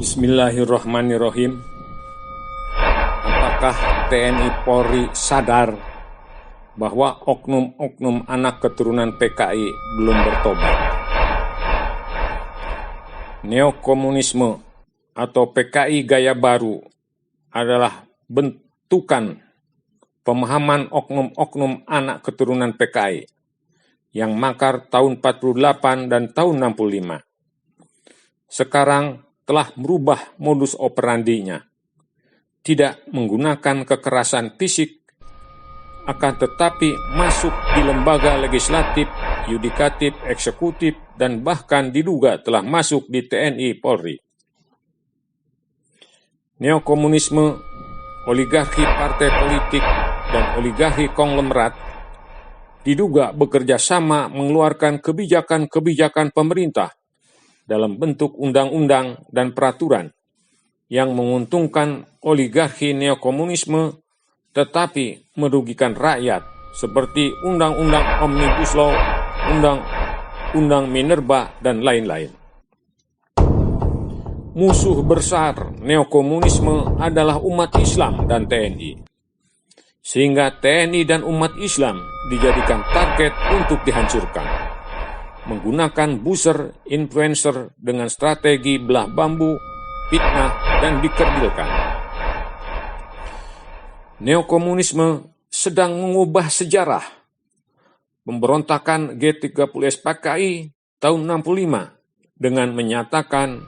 Bismillahirrahmanirrahim. Apakah TNI Polri sadar bahwa oknum-oknum anak keturunan PKI belum bertobat? Neokomunisme atau PKI gaya baru adalah bentukan pemahaman oknum-oknum anak keturunan PKI yang makar tahun 48 dan tahun 65. Sekarang telah merubah modus operandinya, tidak menggunakan kekerasan fisik, akan tetapi masuk di lembaga legislatif, yudikatif, eksekutif, dan bahkan diduga telah masuk di TNI Polri. Neokomunisme, oligarki partai politik, dan oligarki konglomerat diduga bekerja sama mengeluarkan kebijakan-kebijakan pemerintah dalam bentuk undang-undang dan peraturan yang menguntungkan oligarki neokomunisme tetapi merugikan rakyat seperti Undang-Undang Omnibus Law, Undang-Undang Minerba, dan lain-lain. Musuh besar neokomunisme adalah umat Islam dan TNI, sehingga TNI dan umat Islam dijadikan target untuk dihancurkan. Menggunakan buzzer, influencer dengan strategi belah bambu, fitnah, dan dikerdilkan. Neokomunisme sedang mengubah sejarah. Pemberontakan G30S PKI tahun 65 dengan menyatakan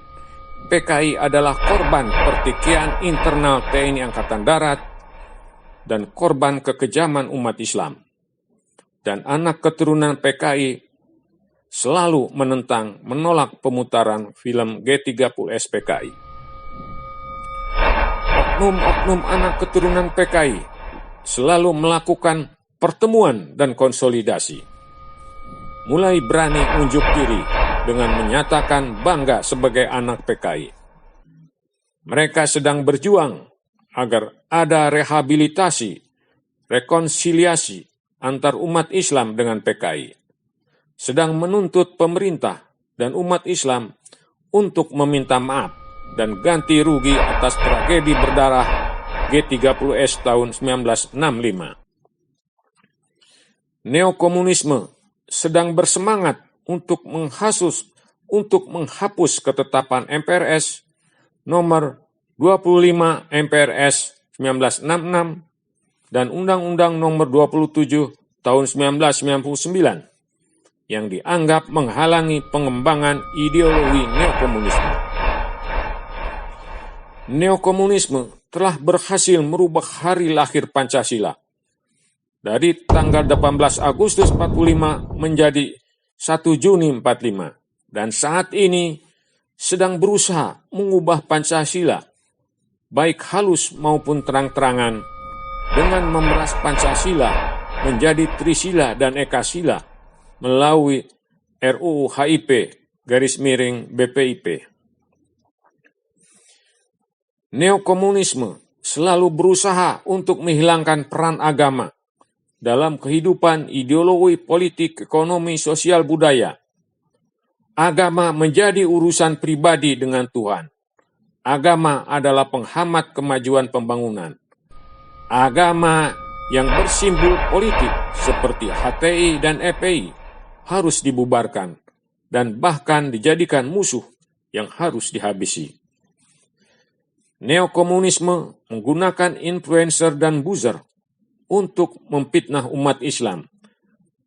PKI adalah korban pertikaian internal TNI Angkatan Darat dan korban kekejaman umat Islam. Dan anak keturunan PKI selalu menolak pemutaran film G30S PKI. Oknum-oknum anak keturunan PKI selalu melakukan pertemuan dan konsolidasi. Mulai berani unjuk diri dengan menyatakan bangga sebagai anak PKI. Mereka sedang berjuang agar ada rehabilitasi, rekonsiliasi antar umat Islam dengan PKI. Sedang menuntut pemerintah dan umat Islam untuk meminta maaf dan ganti rugi atas tragedi berdarah G30S tahun 1965. Neokomunisme sedang bersemangat untuk menghapus ketetapan MPRS nomor 25 MPRS 1966 dan Undang-Undang nomor 27 tahun 1999 yang dianggap menghalangi pengembangan ideologi neokomunisme. Neokomunisme telah berhasil merubah hari lahir Pancasila dari tanggal 18 Agustus 45 menjadi 1 Juni 45 dan saat ini sedang berusaha mengubah Pancasila baik halus maupun terang-terangan dengan memeras Pancasila menjadi Trisila dan Ekasila melalui RUU HIP-BPIP. Neokomunisme selalu berusaha untuk menghilangkan peran agama dalam kehidupan ideologi politik, ekonomi, sosial, budaya. Agama menjadi urusan pribadi dengan Tuhan. Agama adalah penghambat kemajuan pembangunan. Agama yang bersimbol politik seperti HTI dan FPI harus dibubarkan dan bahkan dijadikan musuh yang harus dihabisi. Neokomunisme menggunakan influencer dan buzzer untuk memfitnah umat Islam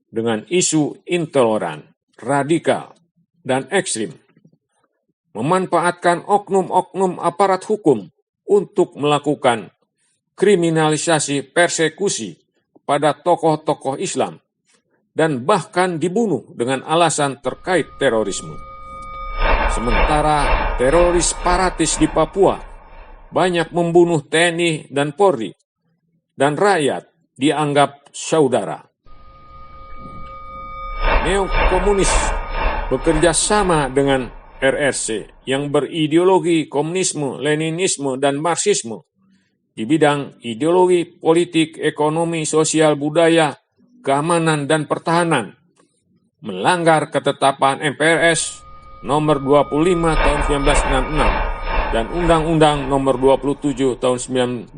dengan isu intoleran, radikal, dan ekstrim. Memanfaatkan oknum-oknum aparat hukum untuk melakukan kriminalisasi persekusi pada tokoh-tokoh Islam dan bahkan dibunuh dengan alasan terkait terorisme. Sementara teroris separatis di Papua banyak membunuh TNI dan Polri, dan rakyat dianggap saudara. Neokomunis bekerja sama dengan RRC yang berideologi komunisme, leninisme, dan marxisme di bidang ideologi, politik, ekonomi, sosial, budaya, keamanan, dan pertahanan, melanggar ketetapan MPRS nomor 25 tahun 1966 dan Undang-Undang Nomor 27 Tahun 1999.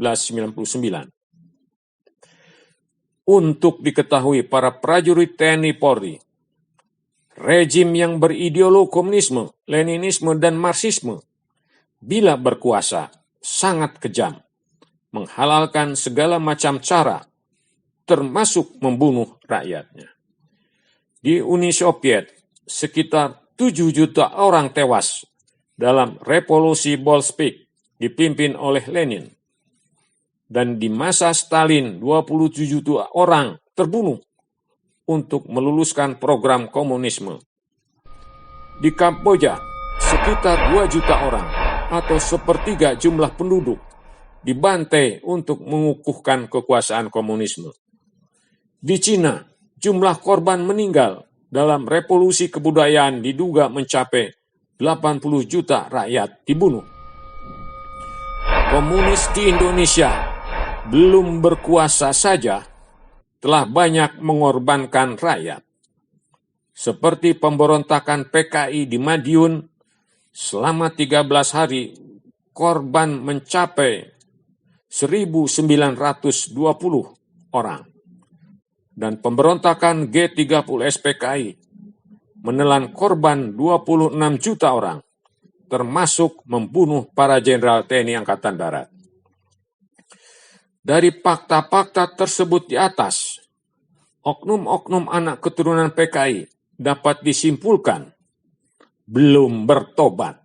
Untuk diketahui para prajurit TNI Polri, rejim yang berideologi komunisme, Leninisme, dan Marxisme bila berkuasa sangat kejam, menghalalkan segala macam cara, termasuk membunuh rakyatnya. Di Uni Soviet, sekitar 7 juta orang tewas dalam revolusi Bolshevik dipimpin oleh Lenin. Dan di masa Stalin, 27 juta orang terbunuh untuk meluluskan program komunisme. Di Kamboja, sekitar 2 juta orang atau sepertiga jumlah penduduk dibantai untuk mengukuhkan kekuasaan komunisme. Di Cina, jumlah korban meninggal dalam revolusi kebudayaan diduga mencapai 80 juta rakyat dibunuh. Komunis di Indonesia belum berkuasa saja telah banyak mengorbankan rakyat. Seperti pemberontakan PKI di Madiun, selama 13 hari korban mencapai 1.920 orang. Dan pemberontakan G30 SPKI menelan korban 26 juta orang, termasuk membunuh para jenderal TNI Angkatan Darat. Dari fakta-fakta tersebut di atas, oknum-oknum anak keturunan PKI dapat disimpulkan belum bertobat,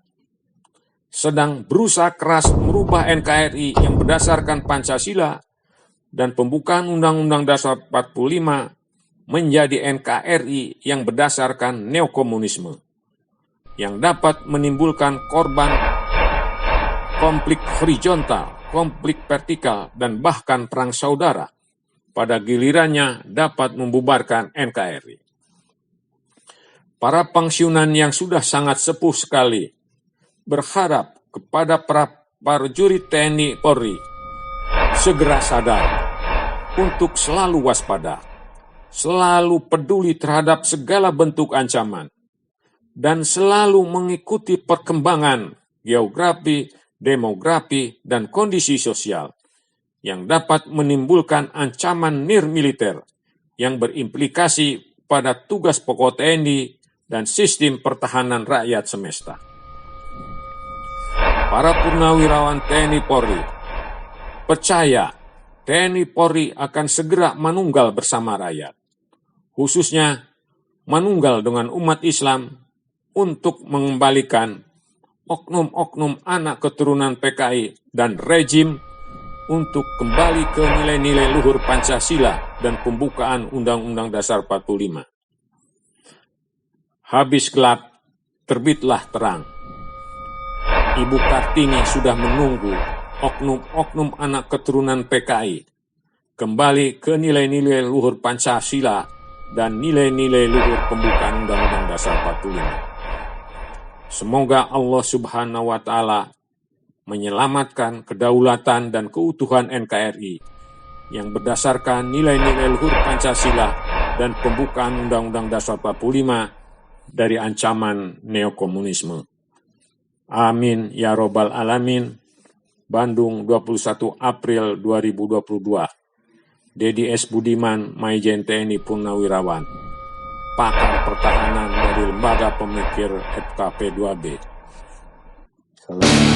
sedang berusaha keras merubah NKRI yang berdasarkan Pancasila dan pembukaan Undang-Undang Dasar 45 menjadi NKRI yang berdasarkan neokomunisme, yang dapat menimbulkan korban konflik horizontal, konflik vertikal, dan bahkan perang saudara. Pada gilirannya dapat membubarkan NKRI. Para pensiunan yang sudah sangat sepuh sekali berharap kepada para prajurit TNI Polri segera sadar untuk selalu waspada, selalu peduli terhadap segala bentuk ancaman, dan selalu mengikuti perkembangan geografi, demografi, dan kondisi sosial yang dapat menimbulkan ancaman nirmiliter yang berimplikasi pada tugas pokok TNI dan sistem pertahanan rakyat semesta. Para purnawirawan TNI Polri percaya TNI Polri akan segera manunggal bersama rakyat, khususnya manunggal dengan umat Islam untuk mengembalikan oknum-oknum anak keturunan PKI dan rejim untuk kembali ke nilai-nilai luhur Pancasila dan pembukaan Undang-Undang Dasar 45. Habis gelap, terbitlah terang. Ibu Kartini sudah menunggu oknum-oknum anak keturunan PKI kembali ke nilai-nilai luhur Pancasila dan nilai-nilai luhur pembukaan Undang-Undang Dasar 45. Semoga Allah Subhanahu wa Ta'ala menyelamatkan kedaulatan dan keutuhan NKRI yang berdasarkan nilai-nilai luhur Pancasila dan pembukaan Undang-Undang Dasar 45 dari ancaman neokomunisme. Amin ya Robbal Alamin. Bandung, 21 April 2022. Dedi S. Budiman, Maijen TNI Purnawirawan, pakar pertahanan dari Lembaga Pemikir FKP 2B. Salam.